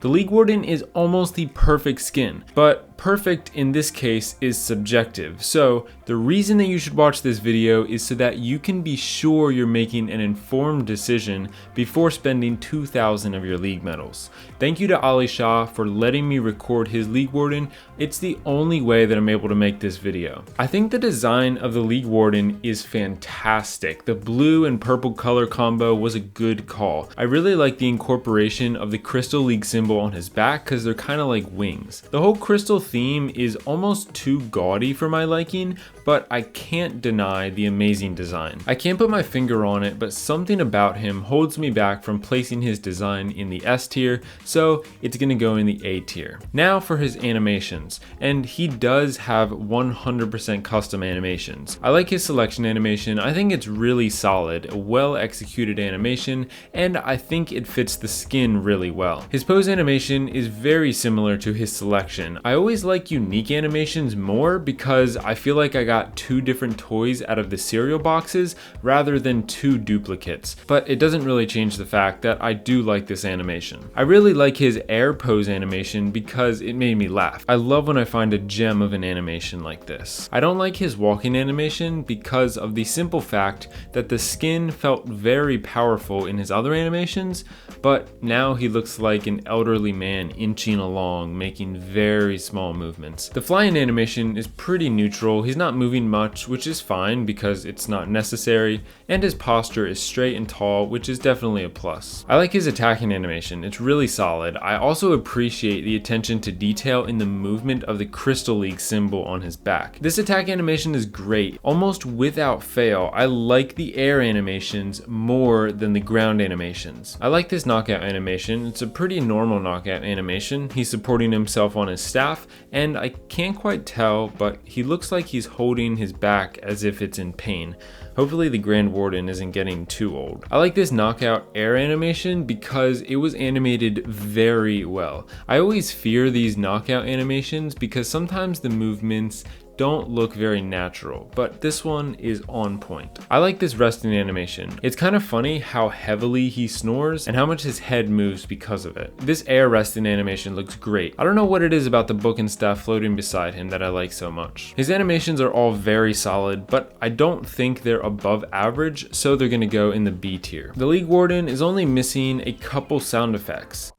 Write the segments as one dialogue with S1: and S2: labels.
S1: The League Warden is almost the perfect skin, but perfect in this case is subjective. So the reason that you should watch this video is so that you can be sure you're making an informed decision before spending 2,000 of your League medals. Thank you to Ali Shah for letting me record his League Warden. It's the only way that I'm able to make this video. I think the design of the League Warden is fantastic. The blue and purple color combo was a good call. I really like the incorporation of the Crystal League symbol on his back because they're kind of like wings. The whole crystal theme is almost too gaudy for my liking, but I can't deny the amazing design. I can't put my finger on it, but something about him holds me back from placing his design in the S tier, so it's gonna go in the A tier. Now for his animations, and he does have 100% custom animations. I like his selection animation. I think it's really solid, a well executed animation, and I think it fits the skin really well. His pose animation is very similar to his selection. I always like unique animations more because I feel like I got 2 different toys out of the cereal boxes rather than 2 duplicates, but it doesn't really change the fact that I do like this animation. I really like his air pose animation because it made me laugh. I love when I find a gem of an animation like this. I don't like his walking animation because of the simple fact that the skin felt very powerful in his other animations, but now he looks like an elderly man inching along, making very small movements. The flying animation is pretty neutral. He's not moving much, which is fine because it's not necessary, and his posture is straight and tall, which is definitely a plus. I like his attacking animation. It's really solid. I also appreciate the attention to detail in the movement of the Crystal League symbol on his back. This attack animation is great, almost without fail. I like the air animations more than the ground animations. I like this knockout animation. It's a pretty normal knockout animation. He's supporting himself on his staff, and I can't quite tell, but he looks like he's holding his back as if it's in pain. Hopefully the Grand Warden isn't getting too old. I like this knockout air animation because it was animated very well. I always fear these knockout animations because sometimes the movements don't look very natural, but this one is on point. I like this resting animation. It's kind of funny how heavily he snores and how much his head moves because of it. This air resting animation looks great. I don't know what it is about the book and stuff floating beside him that I like so much. His animations are all very solid, but I don't think they're above average, so they're gonna go in the B tier. The League Warden is only missing a couple sound effects.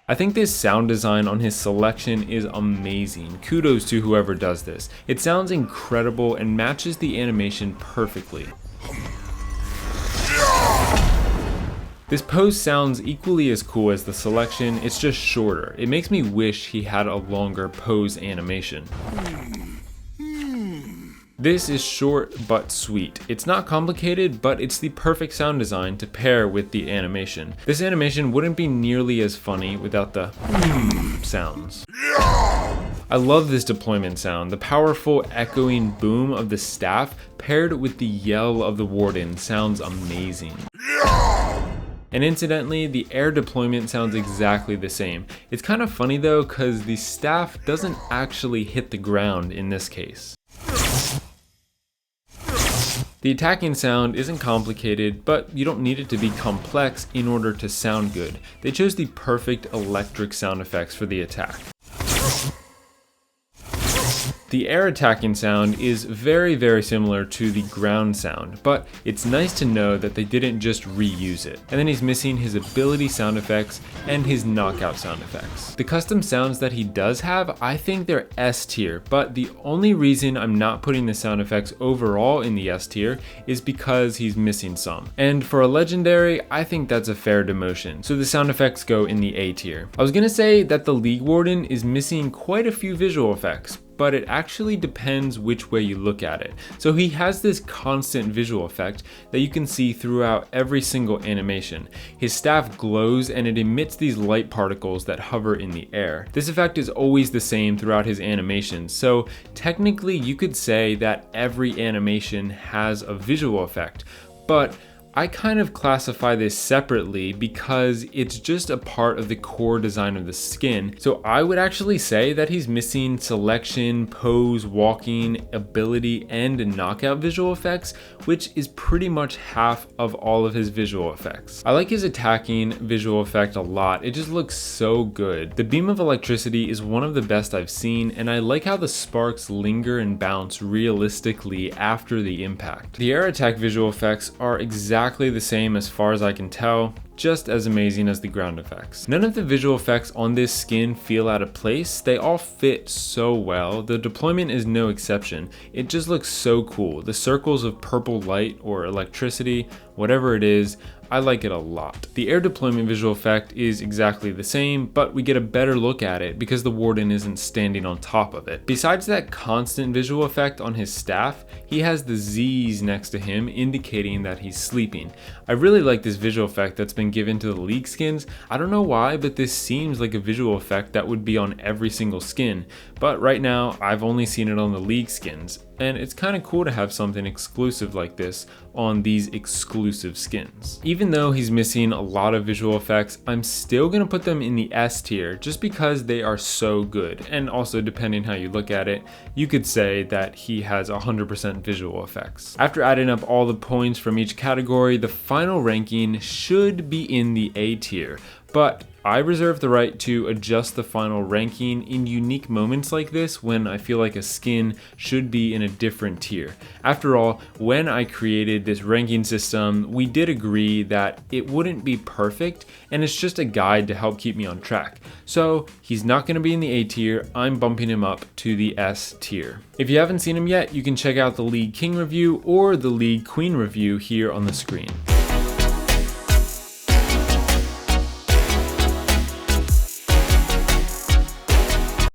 S1: I think this sound design on his selection is amazing. Kudos to whoever does this. It sounds incredible and matches the animation perfectly. This pose sounds equally as cool as the selection, it's just shorter. It makes me wish he had a longer pose animation. This is short but sweet. It's not complicated, but it's the perfect sound design to pair with the animation. This animation wouldn't be nearly as funny without the sounds. I love this deployment sound. The powerful echoing boom of the staff paired with the yell of the warden sounds amazing. And incidentally, the air deployment sounds exactly the same. It's kind of funny though, because the staff doesn't actually hit the ground in this case. The attacking sound isn't complicated, but you don't need it to be complex in order to sound good. They chose the perfect electric sound effects for the attack. The air attacking sound is very similar to the ground sound, but it's nice to know that they didn't just reuse it. And then he's missing his ability sound effects and his knockout sound effects. The custom sounds that he does have, I think they're S tier, but the only reason I'm not putting the sound effects overall in the S tier is because he's missing some. And for a legendary, I think that's a fair demotion, so the sound effects go in the A tier. I was gonna say that the League Warden is missing quite a few visual effects, but it actually depends which way you look at it. So he has this constant visual effect that you can see throughout every single animation. His staff glows and it emits these light particles that hover in the air. This effect is always the same throughout his animations, so technically you could say that every animation has a visual effect, but I kind of classify this separately because it's just a part of the core design of the skin. So I would actually say that he's missing selection, pose, walking, ability, and knockout visual effects, which is pretty much half of all of his visual effects. I like his attacking visual effect a lot. It just looks so good. The beam of electricity is one of the best I've seen, and I like how the sparks linger and bounce realistically after the impact. The air attack visual effects are exactly the same as far as I can tell, just as amazing as the ground effects. None of the visual effects on this skin feel out of place. They all fit so well. The deployment is no exception. It just looks so cool. The circles of purple light or electricity, whatever it is, I like it a lot. The air deployment visual effect is exactly the same, but we get a better look at it because the warden isn't standing on top of it. Besides that constant visual effect on his staff, he has the Z's next to him indicating that he's sleeping. I really like this visual effect that's been given to the League skins. I don't know why, but this seems like a visual effect that would be on every single skin. But right now, I've only seen it on the League skins, and it's kind of cool to have something exclusive like this on these exclusive skins. Even though he's missing a lot of visual effects, I'm still gonna put them in the S tier just because they are so good. And also, depending how you look at it, you could say that he has 100% visual effects. After adding up all the points from each category, the final ranking should be in the A tier, but I reserve the right to adjust the final ranking in unique moments like this when I feel like a skin should be in a different tier. After all, when I created this ranking system, we did agree that it wouldn't be perfect, and it's just a guide to help keep me on track. So he's not going to be in the A tier, I'm bumping him up to the S tier. If you haven't seen him yet, you can check out the League King review or the League Queen review here on the screen.